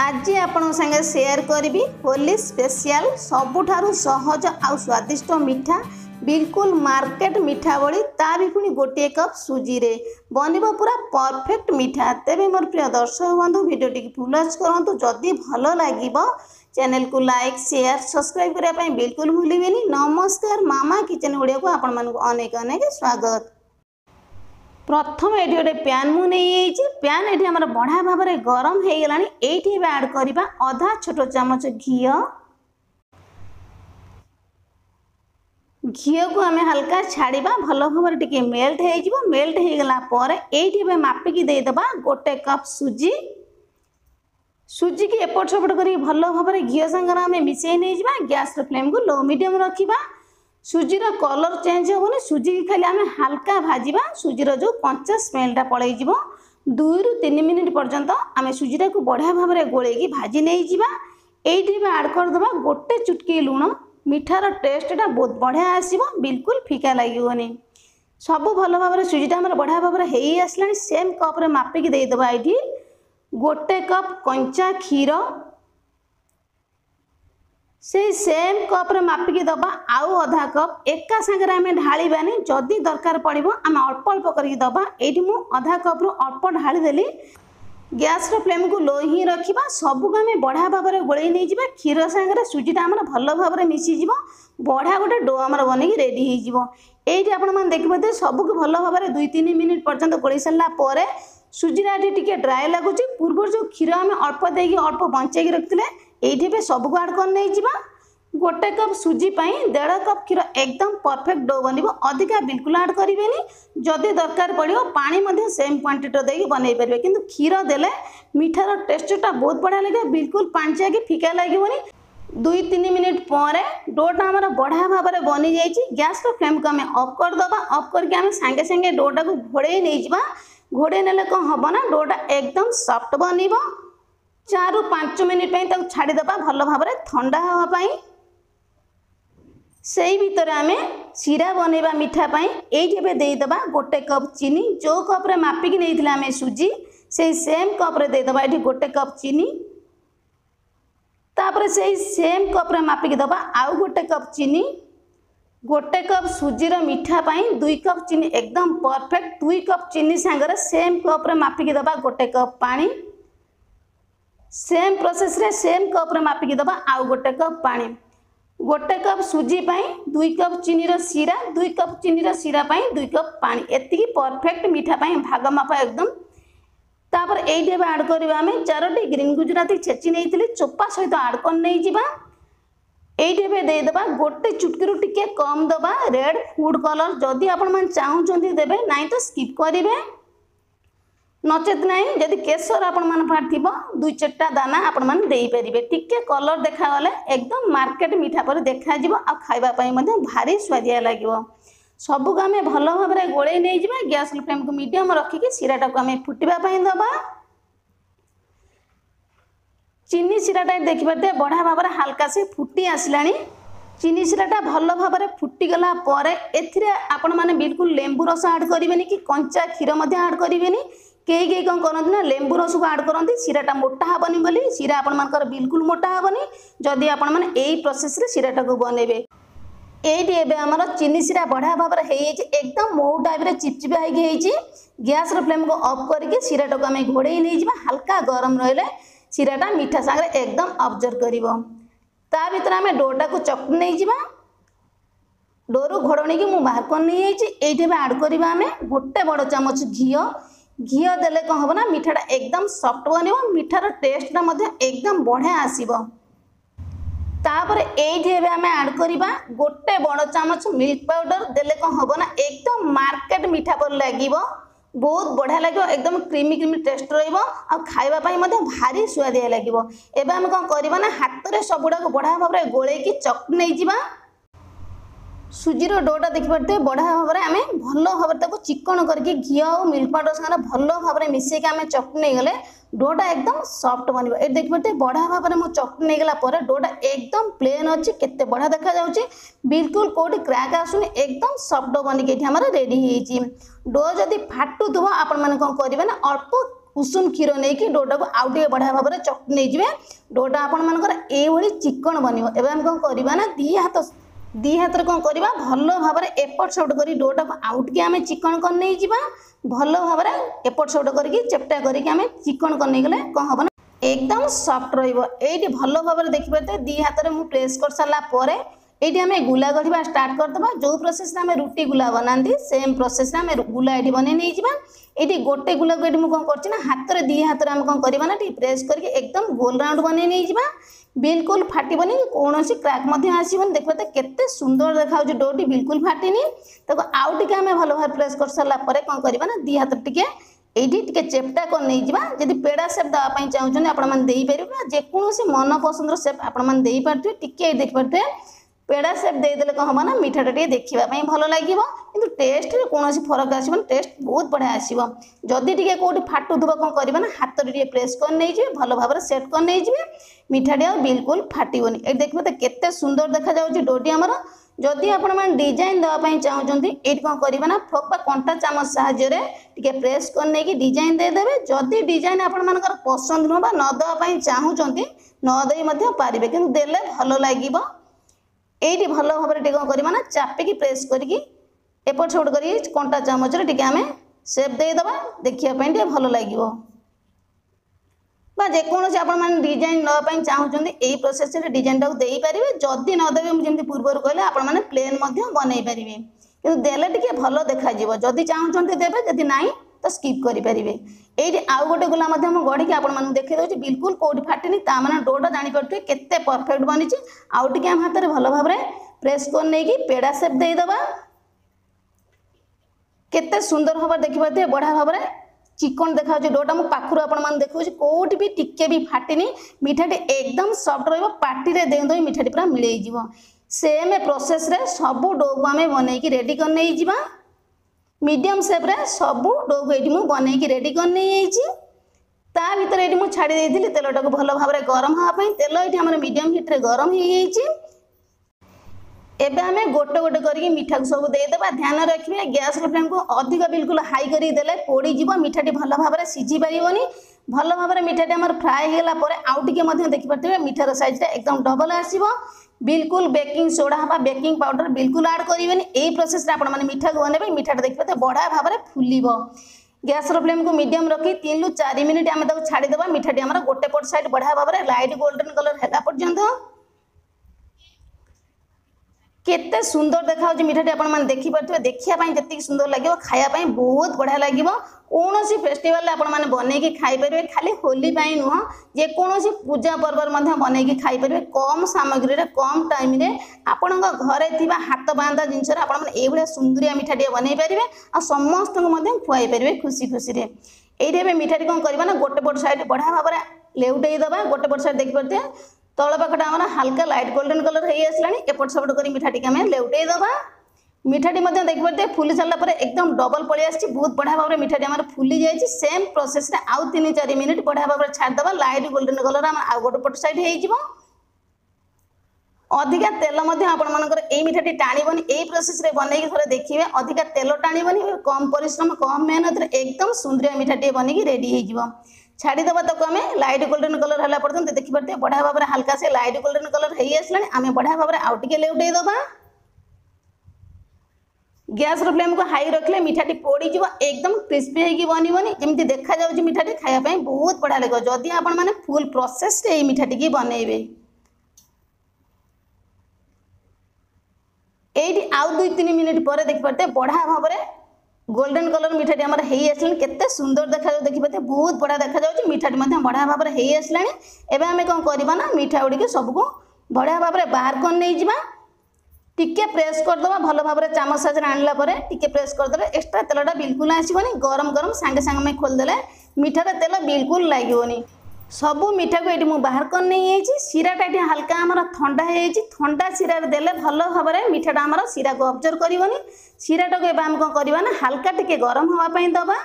आज आपण संगे शेयर करी होली स्पेशल सबुठारु सहज आउ स्वादिष्ट मिठा बिल्कुल मार्केट मिठा भली ता भी पुणी गोटे कप सुजी रे बनब पूरा परफेक्ट मिठा। तेरे मोर प्रिय दर्शक बंधु वीडियो टी फुलच करंतु जदि भल लागिबो चैनल को लाइक शेयर सब्सक्राइब करने बिल्कुल भूलिबेनी। नमस्कार मामा किचन ओडिया को आपण मानक अनेक अनेक स्वागत। प्रथम ये गोटे पैन मु नहीं पैन ये आम बढ़िया भाव में गरम हो गला। ये ऐड करवा अधा छोट चामच घी को आम हल्का छाड़ा भल भाव टे मेल्ट हो गला ये मापिकी देदेबा गोटे कप सुजी की एपट सेपट कर भल भाव घी सांगर आम मिसई नहीं गैस फ्लेम को लो मीडियम रखा। सुजीर कलर चेंज होनी सुजी की खाली आम हल्का भाजवा सुजीर जो कंचा स्मेलटा पलैज 2 ରୁ 3 मिनिट पर्यंत आम सुजीटा को बढ़िया भाव में गोलैकी भाजी नहीं जावा। ये आड करदे गोटे चुटकी लुण मिठार टेस्टा बहुत बढ़िया आसो बिल्कुल फिका लगे सब भल भाव में सुजीटा बढ़िया भाव में आसला। सेम कप मापिकी देदेबा ये गोटे कप कंचा क्षीर से सेम कप रे मापिकी दबा आउ अधा कप एका संगे आम ढाळीबानी जदि दरकार पड़ो आम अल्प अल्प करके दबा। ये मुझे अधा कप रु अल्प ढाली देली गैस फ्लेम को लो ही रखा सबको आम बढ़िया भाव में गोलई नहीं जावा। क्षीर सांगे सुजीटा आम भल भाव में मिसीज बढ़िया गोटे डो आम बन रेडी हो देखिए सबको भल भाव में 2-3 मिनिट पर्यंत गोलई सारापर सुजीटा टी ड्राए लगुच पूर्व जो क्षीर आम अल्प देकी अल्प बंचेकी रखते ये सबको आड कर नहीं जावा। गोटे कप सुजी 1.5 कप क्षीर एकदम परफेक्ट डो बन अधिका बिल्कुल आड करें जदि दरकार पड़ो पानी सेम क्वांटिटी देकी बनई पारे कि क्षीर देले मिठार टेस्टा बहुत बढ़िया लगे बिल्कुल पांचा कि फिका लगे 2-3 मिनिट पर डोटा आम बढ़िया भाव में बनी जाइए। गैस फ्लेम को आम ऑफ करदे ऑफ करके सांगे सांगे डोटा को घोड़े नहीं जावा। घोड़े नेले कौन हम ना डोटा एकदम सॉफ्ट बन 4 ରୁ 5 मिनिट छाड़देबा भल भाव में ठंडा हाँपाई। से भितर आम सीरा बनइबा मिठापाई ये देदेबा गोटे कप चीनी जो कप रे मापिकी नहीं आम सुजी से सेम कप रे देदेबा ये गोटे कप चीनी तापर से सेम कप रे मापिकी दबा आउ गोटे कप चीनी गोटे कप सुजीर मिठापाई 2 कप चीनी एकदम परफेक्ट 2 कप चीनी सांगरे सेम कप रे मापिकी दबा गोटे कप पानी सेम प्रोसेस रे सेम कप रे मापिकी दबा आउ गोटे कप पानी गोटे कप सुजी 2 कप चीनी सीरा 2 कप चीनी सीरा 2 कप पानी एति परफेक्ट मिठा भाग माप एकदम। तापर ये आड करवा आम 4टी ग्रीन गुजराती छेची नहीं चोपा सहित आड कर नहीं जावा। ये देदेबा गोटे चुटकी टिके कम दबा रेड फूड कलर जदि आपण चाहूँगी देवे ना तो स्किप करेंगे नचेत नहीं जदि केसर आपण थी 2-4टा दाना आपण पारे टिके कलर देखागले एकदम मार्केट मिठा पर देखा खावाई भारी स्वादिया लगे। सबको आम भल भाव में गोलई नहीं जावा। गैस फ्लेम को मीडियम रखिकी सीराटा को आम फुटापी दबा। चीनी सीराटा देखिए बढ़िया भाव में हल्का से फुटी आसला। चीनी सीराटा भल भाव में फुटीगला आपण मैंने बिल्कुल लेंबू रस आड करेंगे कि कंचा क्षीर आड करेंगे कई कौन करती ना लेंबू रस को आड करती सीराटा मोटा हेनी बोली सीरा आपर बिल्कुल मोटा हेनी जदि आपण मैंने यही प्रोसेस सीराटा को बनइबे। ये आमर चीनी सीरा बढ़िया भाव में एकदम मऊ टाइप चिपचिपा होगी। गैस फ्लेम को ऑफ करके सीराटा को आम घोड़े नहीं जावा हल्का गरम रहिले सीराटा मिठा सांगे एकदम अब्जर्व कर भर आम डोटा को चकटी नहीं जावा। डोरू घोड़नी की मुझे बाहर कर नहीं ये आड करवा आम गोटे बड़ चामच घी देले कौन हम ना मिठाटा एकदम सॉफ्ट बन मिठार टेस्टा एकदम बढ़िया आसब। तापर ये आम आड करवा गोटे बड़ चामच मिल्क पाउडर देले कौन हम ना एकदम मार्केट मिठा पर लगे बहुत बढ़िया लगे एकदम क्रीमी क्रीमी टेस्ट रही भारी स्वादिया लगे। एवं आम कौन करवा ना हाथ में सबुड़ा को बढ़िया भाव में गोलैकी चकटी नहीं जावा। सुजीर डोटा देखिए बढ़िया भाव में आम भल भाव में चिकन करके घी और मिल्क पाउडर सागर भल भाव में मिसेक आम चकटी नहीं गले डोटा एकदम सॉफ्ट बन देखिए बढ़िया भाव में मुझे चकटी नहीं गला डोटा एकदम प्लेन अच्छी केते बढ़िया देखा जाऊँगी बिल्कुल कौटी क्रैक आसुनी एकदम सॉफ्ट बनिक रेडी डो जदि फाटुव आपण मैंने कौन करेंगे ना अल्प उषुम क्षीर नहीं कि डोटा को आउ टे बढ़िया भाव में चकटी नहीं जाए डोटा आपण मानकर एभली चिकन बनब। एवं आम कौन करवा ना दी हाथ कौन करवा भल भाव में एपट सेपट कर डोटा को आउट के आम चिकन कर नहीं जा भल भाव में एपट सेपट करके चेप्टा करके आम चिकन कर नहीं गले कौन हम एकदम सफ्ट रही भल भाव में देखिए दी हाथ में मुझे प्रेस कर सारापर ये आम गुला गढ़ा स्टार्ट करदे जो प्रोसेस आम रुटी गुला बनाती सेम प्रोसेस आम गुला ये बन नहीं ये गोटे गुला को ये कौन कर हाथ में दी हाथ में कौन करवा ना प्रेस करके एकदम गोल राउंड बन नहीं बिल्कुल फाटबनी कौन क्राक आसबन देखते केते सुंदर देखा डोटी बिल्कुल फाटिनी तक आउ टे आम भल भाव प्रेस कर सारापर कौन करवा ना दी हाथ टे ये चेप्टा कर नहीं जब पेड़ा सेप देवाई चाहते आपड़ जेकोसी मन पसंद सेप आपड़े टे देखिए पेड़ा सेप देदेले कौन हम ना मिठाटा टे देखापी भल लगे कि टेस्ट कौन फरक आसबन टेस्ट बहुत बढ़िया आसो जदि टे कौटी फाटुव कौन करवा ना हाथ टे प्रेस कर नहीं भल भाव में सेट कर नहीं मिठाटी आ बिल्कुल फाटबनी ये देखिए केते सुंदर देखा जाऊँगी डोटी आमर जदि आपण मैंने डिजाइन देवाई चाहते ये कौन करवा ना फोक कंटा चामच साहाय्य टे प्रेस कर नहीं डिजाइन देदेवे जदि डिजाइन आपण पसंद नुह न देवाई चाहते नदे पारे कि देले भल लगे ये भल भाव में कौन करवा ना चापिकी प्रेस करके एपट सेपट कर कंटा चामच टे आम सेप देदेबा देखापी भल लगे जेकोसी आपने डिजाइन नापी चाहते यही प्रोसेस डिजाइन टाक दे पारे जदि नदेवे जमी पूर्वर कहले आपने प्लेन बनई पारे कि देले टे भल देखा जदि चाहते देवे जदि ना तो स्किप करेंगे ये आउ गोटे गुला गढ़ी आपको देखी दूसरी बिल्कुल कौटी फाटिनी ताने डोटा जापे केते परफेक्ट बनी आउ टे आम हाथ में भल भाव में प्रेस कर नहीं पेड़ा सेप देदेबा केते सुंदर भाव देखिए बढ़िया भाव में चिकन देखा डोटा मु पाखर आपन देखा कौटी भी टिके भी फाटिनी मिठाटी एकदम सफ्ट पार्टी रे दे मिठाटी पूरा मिल सेम प्रोसेस रे सबू डो को आम बनईकी रेडी कर नहीं जा मीडियम सेप रे सबू डो को ये बनईकी रेडी कर नहीं ता भीतर ये मुझे छाड़ी देती तेलटा को भल भाव में गरम हाँपाई तेल ये आम मीडियम हिट रे गरम हो एबे आमे गोटे गोटे करके मिठा को सब देदेबा ध्यान रखिए गैस फ्लेम को अधिक बिल्कुल हाई करी देले पोड़ी जीव मिठाटी भल भाव में सीझी पारिबनी भल भाव में मिठाटी आमर फ्राए होला परे आउ टिके देखि पारथिबे मिठार साइज एकदम डबल आसीबो बिल्कुल बेकिंग सोडा बा बेकिंग पाउडर बिल्कुल ऐड करिवेनी एई प्रोसेस रे आपण माने मिठा को बनेबे मिठाटा देखि पाते बड़ा भाव में फुलिबो गैस फ्लेम को मीडियम रखी 3 ରୁ 4 मिनिट आमे ताको छाड़ी देबा मिठाटी आमर गोटे पट साइड बढ़िया भाव में लाइट गोल्डन कलर हैला पर्यंत केते सुंदर देखा मिठाटी आपने देखी पारे देखापी जी सुंदर लगे खायापी बहुत बढ़िया लगे कौन फेस्टिवल आपने बनईकी खाईपर खाली होली नुह जेकोसी पूजा पर्व बनईकी खाईपर कम सामग्री कम टाइम आपण घरे थी हाथ बांधा जिनस आपड़ा सुंदरिया मिठाटी बनई पारे आ समस्त खुआई पारे खुशी खुशी ये मिठाटी कौन करवा ना गोटे पट साइड बढ़िया भाव में लेउटे दबा गोटे पट साइड देखिए तल पाखटा आम हल्का लाइट गोल्डन कलर हो आसला एपट सेपट कर मिठाटी आम लेउटे दबा मिठाटी देखिए फुली सारापर एकदम डबल पलि आसी बहुत बढ़िया भाव में मिठाटी आम फुली जाइए सेम प्रोसेस रे आउ 3-4 मिनिट बढ़िया भाव में छाड़देवा लाइट गोल्डन कलर आम आउ गोटे पट साइड हो अधिका तेल आपर ये मिठाटी टाणबनी यही प्रोसेस रे बनई थे देखिए अधिका तेल टाणबनी कम परिश्रम कम मेहनत एकदम सुंदरिया मिठाटी बनिकी रेडी हो छाड़ीदेवा तक आम लाइट गोल्डन कलर है पर्यटन देखिए बढ़िया भाव में हल्का से लाइट गोल्डन कलर हो आसला आम बढ़िया भाव में आउ टे लेउटे दबा गैस फ्लेम को हाई रखले मिठाटी पोड़ी जीव एकदम क्रिस्पी होगी बनबनी जमी देखा जाऊँ मिठाटी खायापी बहुत बढ़िया लगे जदि आपण मैंने फुल प्रोसेस रे मिठाटी की बनइबे ये आउ 2-3 मिनिट पर देखिए बढ़िया भाव में गोल्डन कलर मिठाटी आमर हो आसला केते सुंदर देखा देखिए बहुत बढ़िया देखा जाऊँ मिठाटी बढ़िया भाव में हो आसला एवं आम कौन करवा ना मिठा गुड़ी सबको बढ़िया भाव में बाहर कर नहीं जा टिके प्रेस करदे भल भाव में चामच साइज आणला टिके प्रेस करदे एक्सट्रा तेलटा बिल्कुल आसबनी गरम गरम सांगे सांगे खोलदेले मिठार तेल बिल्कुल लगनी सबू मिठा को ये मुझे बाहर कर नहीं सीराटा ये हल्का आमर थंडा थंडा सीरा देले भल भाव में मिठाटा आमर सीरा को अब्जर्व करनी सीराटा को आम कौन करवा ना हल्का टिके गरम हाँपाई दबा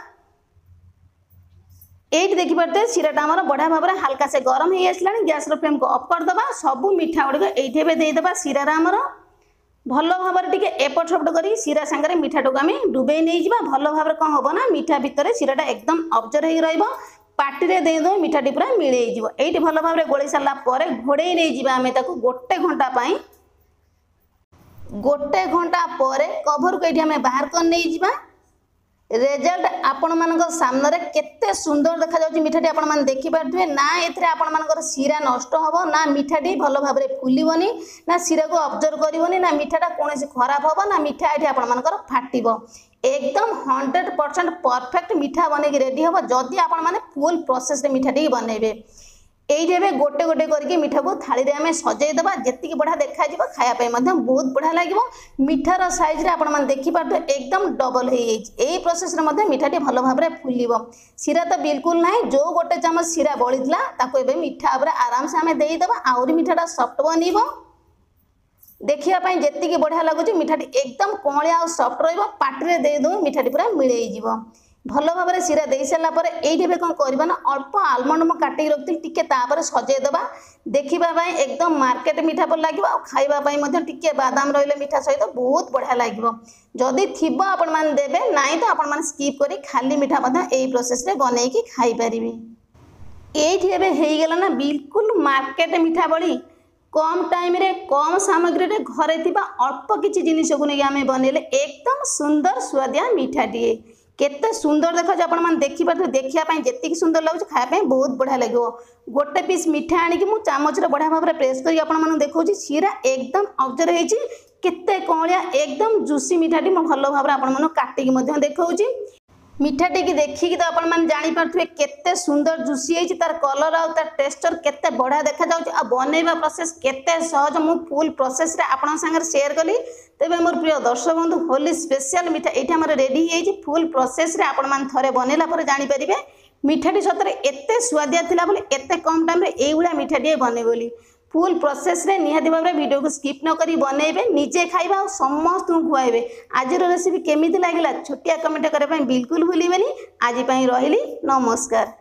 ये देखिए सीराटा आमर बढ़िया भाव में हल्का से गरम हो आसला गैस फ्लेम को अफ करदे सबू मिठा गुड़िक ये देदेबा सीरार आमर भल भाव में टे एपट सेपट कर सीरा सांगे मिठाटा को आम डुबे नहीं जा भल भाव में कौन हम ना मिठा भितर सीराटा एकदम अब्जर्व हो पार्टी देदेव मिठाटी पूरा मिले ये भल भाव में गोल सारापर घोड़े नहीं आम गोटे घंटा गोटे घंटा पर कभर को ये बाहर कर नहीं रेजल्ट आपण मान सामने केते सुंदर देखा जाउची मिठाटी आपण मान देखि पारथुए ना एथरे आपण मानकर सीरा नष्ट होबो ना मिठाटी भल भाव में फुलिबनी ना सीरा को ऑब्जर्व करिवनी ना मिठाटा कोनोसी खराब होबो ना मिठा एठी आपण मानकर फाटिबो एकदम 100% परफेक्ट मिठा बने रेडी होबो जदि आपण माने फुल प्रोसेस रे मिठाटी बनेबे ये गोटे गोटे करके मिठा को थाली में सजईदेवा जी बढ़िया देखा खायापी बहुत बढ़िया लगे मिठार सैज आप देखिपे एकदम डबल हो प्रोसेस मिठाटी भल भाव में फुल सीरा तो बिल्कुल ना जो गोटे चामच सीरा बड़ी मिठा आराम से आम देदेवा आहरी मिठाटा सफ्ट बन देखापी जी बढ़िया लगुच मिठाटी एकदम कौलिया और सफ्ट रटी देदेव मिठाटी पूरा मिले भल भाव में सीरा दे सारापर ये कौन करवा ना अल्प आलमंड मुझे काटिक रखी टी सजईदेवा देखा एकदम मार्केट मिठा पर लगे खावाई टी बादाम रही मिठा सहित बहुत बढ़िया लगे जदि थी आपण मैंने देवे ना तो आपण मैंने स्कीप कर खाली मिठा यही प्रोसेस बन खाईपारे ये ना बिल्कुल मार्केट मिठा बड़ी कम टाइम रे कम सामग्री रे घरे थिबा अल्प किछि जिनिस को नहीं आम बनइले एकदम सुंदर स्वादिया मिठाटीए केते सुंदर देखा आप देखी पारे देखापी जी सुंदर लगुच खायापी बहुत बढ़िया लगे गोटे पीस मिठा आनिकी मु चामच बढ़िया भाव में प्रेस कर देखा सीरा एकदम ऑब्जर्व होती केते कौलिया एकदम जूसी मिठाटी मो भल भाव में आपण काटिकी देखा मिठाटी की देखिकी तो आपण मैंने जानीपे केते सुंदर जूसी है तार कलर और तार टेक्सचर केते बढ़िया देखा जाउछि बनइबा प्रोसेस केते सहज मु फुल प्रोसेस रे आपण संगे शेयर कली तेबे मोर प्रिय दर्शक बंधु होली स्पेशल मिठा ये आम रेडी है फुल प्रोसेस रे आपण मान थरे बनैला पर जानि परिबे मिठाटी सतरे एते स्वादिया थिला बोली एते कम टाइम रे एई गुला मिठाटी बने बोली फुल प्रोसेस रे निहाती भाव में वीडियो को स्किप न करी बनइबे निजे खाइबा और समस्त खुआइबे आज रेसिपी केमिति लागिला छोटिया कमेंट करबा बिल्कुल भूलिबेनी आज पई रहिली नमस्कार।